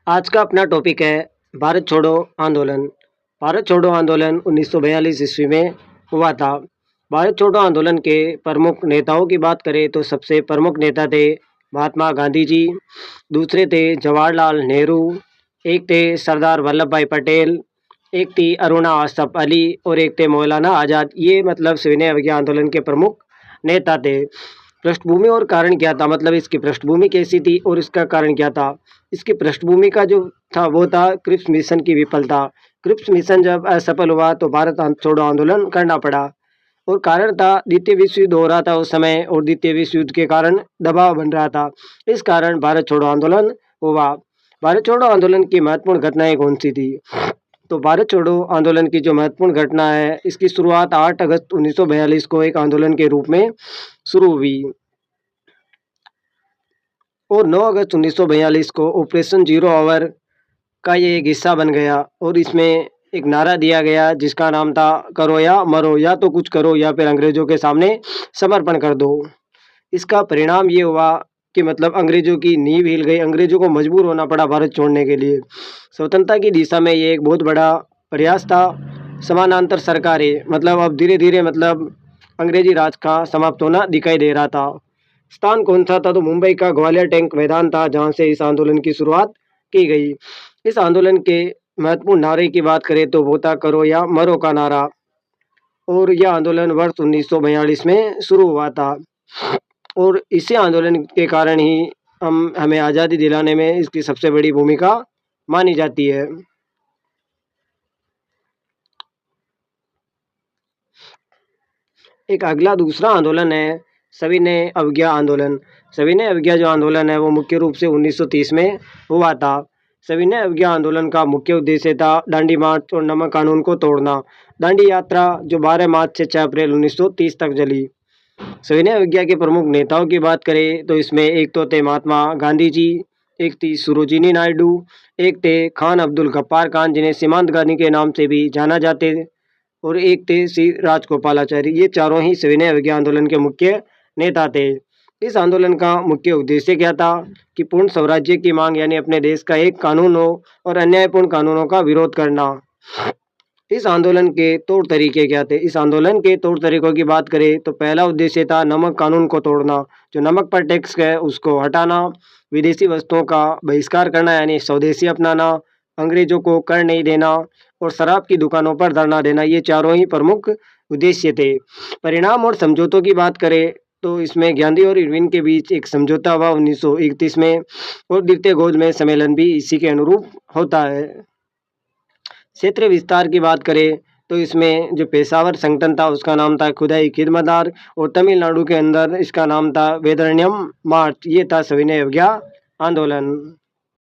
आज का अपना टॉपिक है भारत छोड़ो आंदोलन। भारत छोड़ो आंदोलन 1942 ईस्वी में हुआ था। भारत छोड़ो आंदोलन के प्रमुख नेताओं की बात करें तो सबसे प्रमुख नेता थे महात्मा गांधी जी, दूसरे थे जवाहरलाल नेहरू, एक थे सरदार वल्लभ भाई पटेल, एक थी अरुणा आसफ अली और एक थे मौलाना आज़ाद। ये मतलब सविनय अवज्ञा आंदोलन के प्रमुख नेता थे। पृष्ठभूमि और कारण क्या था, मतलब इसकी पृष्ठभूमि कैसी थी और इसका कारण क्या था। इसकी पृष्ठभूमि का जो था वो था क्रिप्स मिशन की विफलता। क्रिप्स मिशन जब असफल हुआ तो भारत छोड़ो आंदोलन करना पड़ा और कारण था द्वितीय विश्व युद्ध हो रहा था उस समय और द्वितीय विश्व युद्ध के कारण दबाव बन रहा था। इस कारण भारत छोड़ो आंदोलन हुआ। भारत छोड़ो आंदोलन की महत्वपूर्ण घटनाएं कौन सी थी? तो भारत छोड़ो आंदोलन की जो महत्वपूर्ण घटना है, इसकी शुरुआत 8 अगस्त 1942 को एक आंदोलन के रूप में शुरू हुई और 9 अगस्त 1942 को ऑपरेशन जीरो आवर का ये एक हिस्सा बन गया और इसमें एक नारा दिया गया जिसका नाम था करो या मरो, या तो कुछ करो या फिर अंग्रेजों के सामने समर्पण कर दो। इसका परिणाम ये हुआ कि मतलब अंग्रेजों की नींव हिल गई, अंग्रेजों को मजबूर होना पड़ा भारत छोड़ने के लिए। स्वतंत्रता की दिशा में ये एक बहुत बड़ा प्रयास था। समानांतर सरकारें मतलब अब धीरे धीरे मतलब अंग्रेजी राज का समाप्त होना दिखाई दे रहा था। स्थान कौन सा था? तो मुंबई का ग्वालियर टैंक मैदान था जहां से इस आंदोलन की शुरुआत की गई। इस आंदोलन के महत्वपूर्ण नारे की बात करें तो वो था करो या मरो का नारा और यह आंदोलन वर्ष 1942 में शुरू हुआ था और इसी आंदोलन के कारण ही हमें आज़ादी दिलाने में इसकी सबसे बड़ी भूमिका मानी जाती है। एक अगला दूसरा आंदोलन है सविनय अवज्ञा आंदोलन। सविनय अवज्ञा जो आंदोलन है वो मुख्य रूप से 1930 में हुआ था। सविनय अवज्ञा आंदोलन का मुख्य उद्देश्य था दांडी मार्च और नमक कानून को तोड़ना। दांडी यात्रा जो 12 मार्च से 6 अप्रैल 1930 तक चली। सविनय अवज्ञा के प्रमुख नेताओं की बात करें तो इसमें एक तो थे महात्मा गांधी जी, एक थी सरोजिनी नायडू, एक थे खान अब्दुल गफ्फार खान जिन्हें सीमांत गांधी के नाम से भी जाना जाते और एक थे श्री राजगोपालाचारी। ये चारों ही सविनय अवज्ञा आंदोलन के मुख्य नेता थे। इस आंदोलन का मुख्य उद्देश्य क्या था कि पूर्ण स्वराज्य की मांग यानी अपने देश का एक कानून हो और अन्यायपूर्ण कानूनों का विरोध करना। इस आंदोलन के तौर तरीके क्या थे? इस आंदोलन के तौर तरीकों की बात करें तो पहला उद्देश्य था नमक कानून को तोड़ना, जो नमक पर टैक्स है उसको हटाना, विदेशी वस्तुओं का बहिष्कार करना यानी स्वदेशी अपनाना, अंग्रेजों को कर नहीं देना और शराब की दुकानों पर धरना देना। ये चारों ही प्रमुख उद्देश्य थे। परिणाम और समझौतों की बात करें तो इसमें गांधी और इरविन के बीच एक समझौता हुआ 1931 में और द्वितीय गोलमेज सम्मेलन भी इसी के अनुरूप होता है। क्षेत्र विस्तार की बात करें तो इसमें जो पेशावर संगठन था उसका नाम था खुदाई खिदमतगार और तमिलनाडु के अंदर इसका नाम था वेदरण्यम मार्च। ये था सविनय अवज्ञा आंदोलन।